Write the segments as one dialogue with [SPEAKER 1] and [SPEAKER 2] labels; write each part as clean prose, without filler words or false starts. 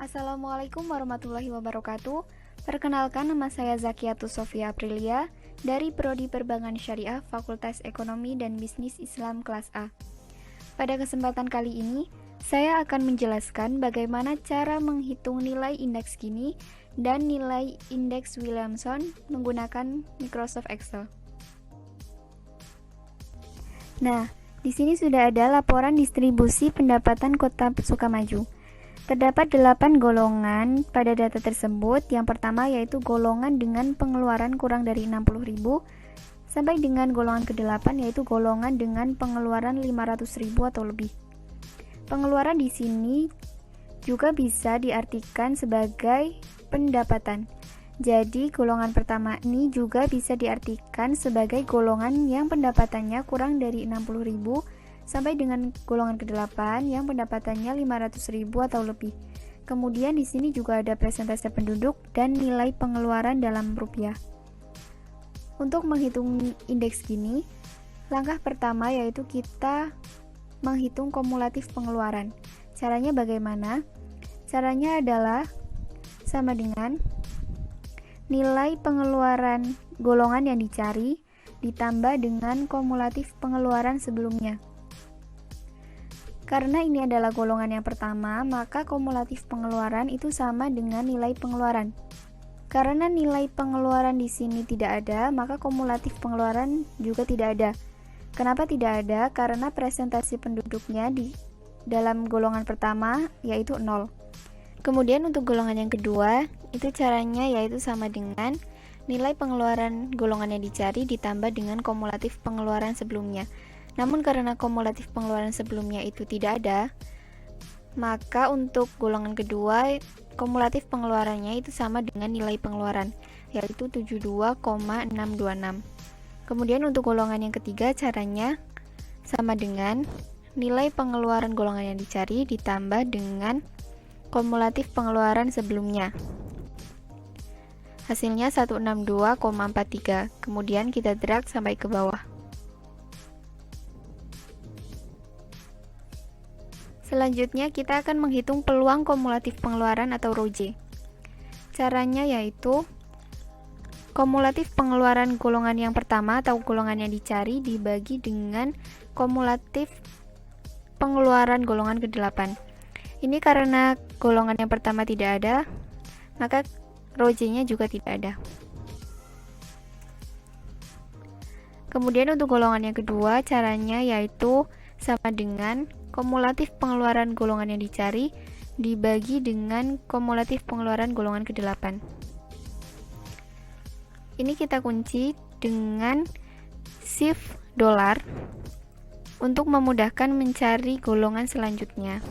[SPEAKER 1] Assalamualaikum warahmatullahi wabarakatuh. Perkenalkan, nama saya Zakiatus Sofia Aprilia dari Prodi Perbankan Syariah Fakultas Ekonomi dan Bisnis Islam kelas A. Pada kesempatan kali ini, saya akan menjelaskan bagaimana cara menghitung nilai indeks Gini dan nilai indeks Williamson menggunakan Microsoft Excel. Nah, di sini sudah ada laporan distribusi pendapatan Kota Sukamaju. Terdapat 8 golongan pada data tersebut. Yang pertama yaitu golongan dengan pengeluaran kurang dari 60.000 sampai dengan golongan ke-8 yaitu golongan dengan pengeluaran 500.000 atau lebih. Pengeluaran di sini juga bisa diartikan sebagai pendapatan. Jadi golongan pertama ini juga bisa diartikan sebagai golongan yang pendapatannya kurang dari 60.000 sampai dengan golongan ke-8 yang pendapatannya 500.000 atau lebih. Kemudian di sini juga ada persentase penduduk dan nilai pengeluaran dalam rupiah. Untuk menghitung indeks Gini, langkah pertama yaitu kita menghitung kumulatif pengeluaran. Caranya bagaimana? Caranya adalah sama dengan nilai pengeluaran golongan yang dicari ditambah dengan kumulatif pengeluaran sebelumnya. Karena ini adalah golongan yang pertama, maka kumulatif pengeluaran itu sama dengan nilai pengeluaran. Karena nilai pengeluaran di sini tidak ada, maka kumulatif pengeluaran juga tidak ada. Kenapa tidak ada? Karena presentasi penduduknya di dalam golongan pertama yaitu 0. Kemudian untuk golongan yang kedua, itu caranya yaitu sama dengan nilai pengeluaran golongan yang dicari ditambah dengan kumulatif pengeluaran sebelumnya. Namun karena kumulatif pengeluaran sebelumnya itu tidak ada, maka untuk golongan kedua kumulatif pengeluarannya itu sama dengan nilai pengeluaran, yaitu 72,626. Kemudian untuk golongan yang ketiga caranya sama dengan nilai pengeluaran golongan yang dicari ditambah dengan kumulatif pengeluaran sebelumnya. Hasilnya 162,43. Kemudian kita drag sampai ke bawah. Selanjutnya kita akan menghitung peluang kumulatif pengeluaran atau ROJ. Caranya yaitu kumulatif pengeluaran golongan yang pertama atau golongan yang dicari dibagi dengan kumulatif pengeluaran golongan ke-8. Ini karena golongan yang pertama tidak ada, maka ROJ-nya juga tidak ada. Kemudian untuk golongan yang kedua, caranya yaitu sama dengan kumulatif pengeluaran golongan yang dicari dibagi dengan kumulatif pengeluaran golongan ke-8. Ini kita kunci dengan shift dolar untuk memudahkan mencari golongan selanjutnya.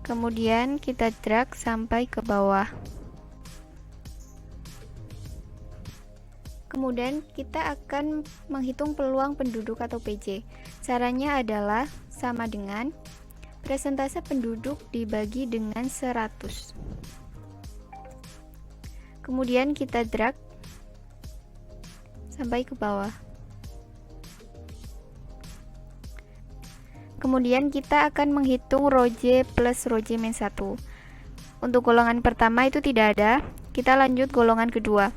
[SPEAKER 1] Kemudian kita drag sampai ke bawah. Kemudian kita akan menghitung peluang penduduk atau PJ. Caranya adalah sama dengan persentase penduduk dibagi dengan 100. Kemudian kita drag sampai ke bawah. Kemudian kita akan menghitung ROJ plus ROJ min 1. Untuk golongan pertama itu tidak ada, kita lanjut golongan kedua.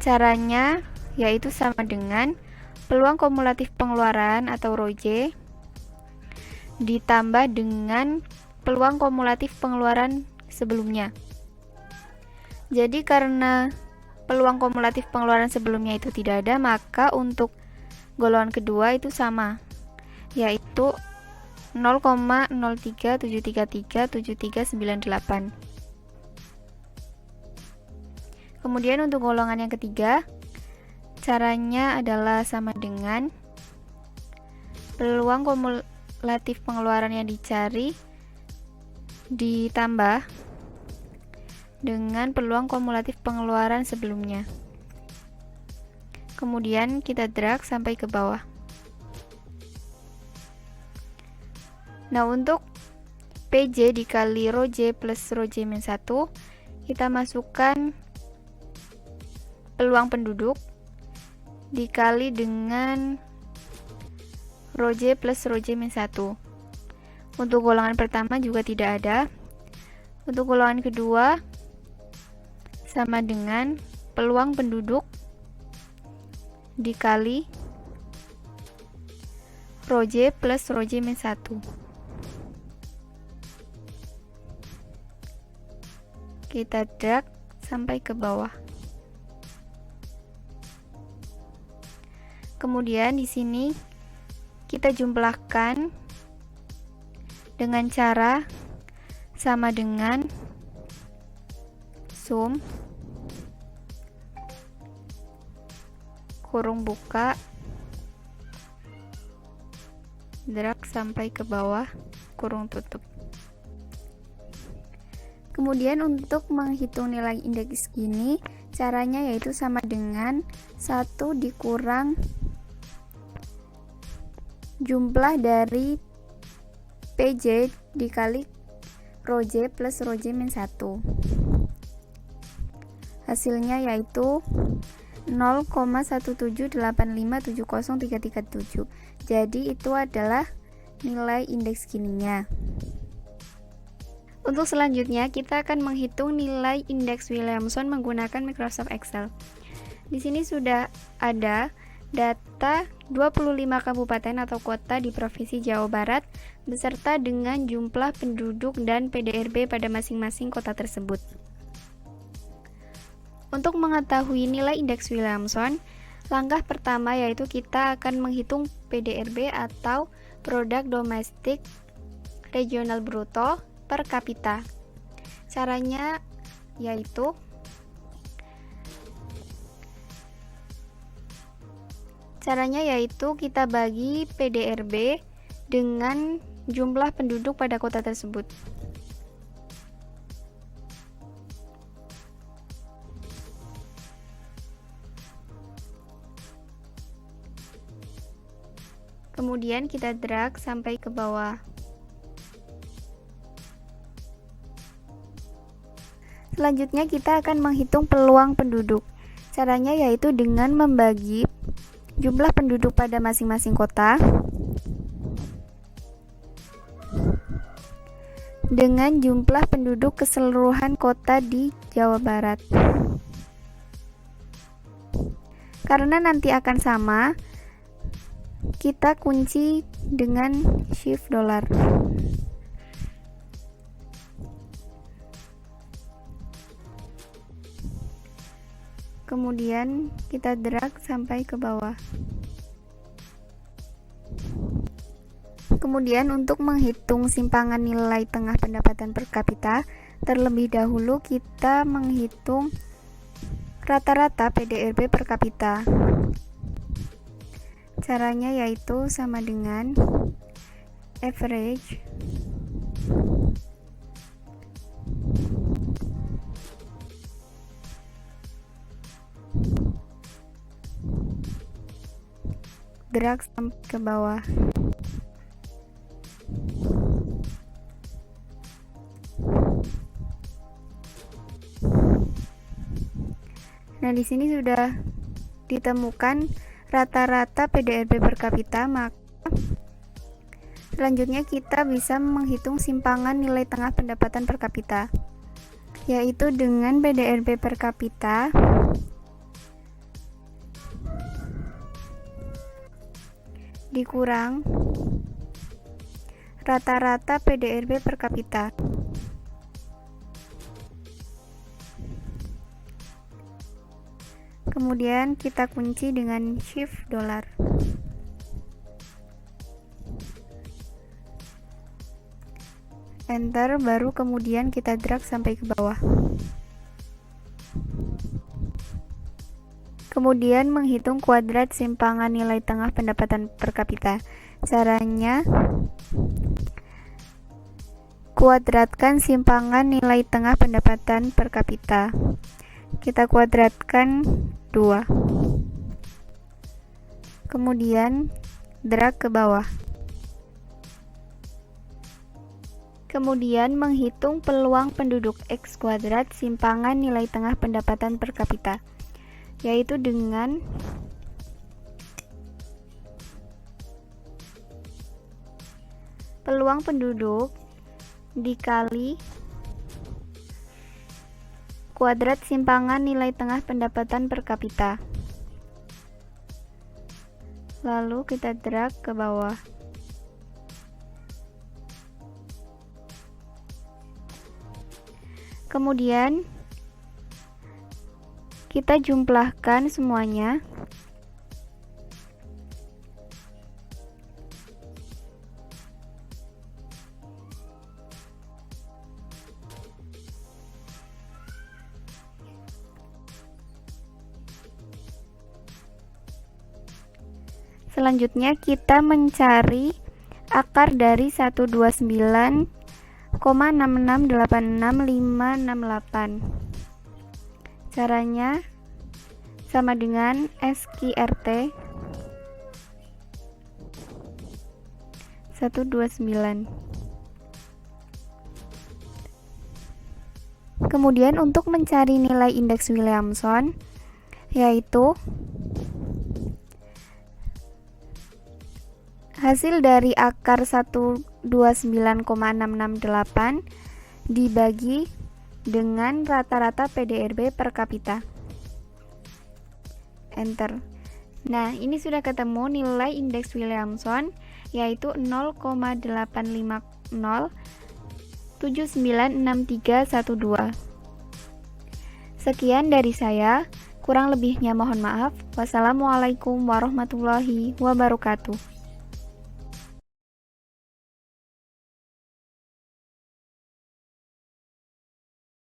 [SPEAKER 1] Caranya yaitu sama dengan peluang kumulatif pengeluaran atau ROJ ditambah dengan peluang kumulatif pengeluaran sebelumnya. Jadi karena peluang kumulatif pengeluaran sebelumnya itu tidak ada, maka untuk golongan kedua itu sama, yaitu 0,037337398. Kemudian untuk golongan yang ketiga, caranya adalah sama dengan peluang kumulatif pengeluaran yang dicari ditambah dengan peluang kumulatif pengeluaran sebelumnya. Kemudian kita drag sampai ke bawah. Nah, untuk PJ dikali ROJ plus ROJ min 1, kita masukkan peluang penduduk dikali dengan ROJ plus ROJ min 1. Untuk golongan pertama juga tidak ada. Untuk golongan kedua sama dengan peluang penduduk dikali Rho J plus Rho J min 1. Kita drag sampai ke bawah. Kemudian di sini kita jumlahkan dengan cara sama dengan sum kurung buka drag sampai ke bawah kurung tutup. Kemudian untuk menghitung nilai indeks ini caranya yaitu sama dengan 1 dikurang jumlah dari PJ dikali Rho J plus Rho J min 1. Hasilnya yaitu 0,178570337. Jadi itu adalah nilai indeks Gininya. Untuk selanjutnya kita akan menghitung nilai indeks Williamson menggunakan Microsoft Excel. Di sini sudah ada data 25 kabupaten atau kota di Provinsi Jawa Barat beserta dengan jumlah penduduk dan PDRB pada masing-masing kota tersebut. Untuk mengetahui nilai indeks Williamson, langkah pertama yaitu kita akan menghitung PDRB atau Produk Domestik Regional Bruto per kapita. Caranya yaitu kita bagi PDRB dengan jumlah penduduk pada kota tersebut. Kemudian kita drag sampai ke bawah. Selanjutnya kita akan menghitung peluang penduduk. Caranya yaitu dengan membagi jumlah penduduk pada masing-masing kota dengan jumlah penduduk keseluruhan kota di Jawa Barat. Karena nanti akan sama, kita kunci dengan shift dollar. Kemudian kita drag sampai ke bawah. Kemudian untuk menghitung simpangan nilai tengah pendapatan per kapita, terlebih dahulu kita menghitung rata-rata PDRB per kapita. Caranya yaitu sama dengan average drag sampai ke bawah. Nah, di sini sudah ditemukan rata-rata PDRB per kapita, maka selanjutnya kita bisa menghitung simpangan nilai tengah pendapatan per kapita, yaitu dengan PDRB per kapita dikurang rata-rata PDRB per kapita. Kemudian kita kunci dengan shift dollar. Enter, baru kemudian kita drag sampai ke bawah. Kemudian menghitung kuadrat simpangan nilai tengah pendapatan per kapita. Caranya kuadratkan simpangan nilai tengah pendapatan per kapita. Kita kuadratkan 2. Kemudian drag ke bawah. Kemudian menghitung peluang penduduk X kuadrat simpangan nilai tengah pendapatan per kapita, yaitu dengan peluang penduduk dikali kuadrat simpangan nilai tengah pendapatan per kapita. Lalu kita drag ke bawah. Kemudian kita jumlahkan semuanya. Selanjutnya kita mencari akar dari 129,6686568. Caranya sama dengan SQRT 129. Kemudian untuk mencari nilai indeks Williamson, yaitu hasil dari akar 129,668 dibagi dengan rata-rata PDRB per kapita. Enter. Nah, ini sudah ketemu nilai indeks Williamson, yaitu 0,850796312. Sekian dari saya, kurang lebihnya mohon maaf. Wassalamualaikum warahmatullahi wabarakatuh.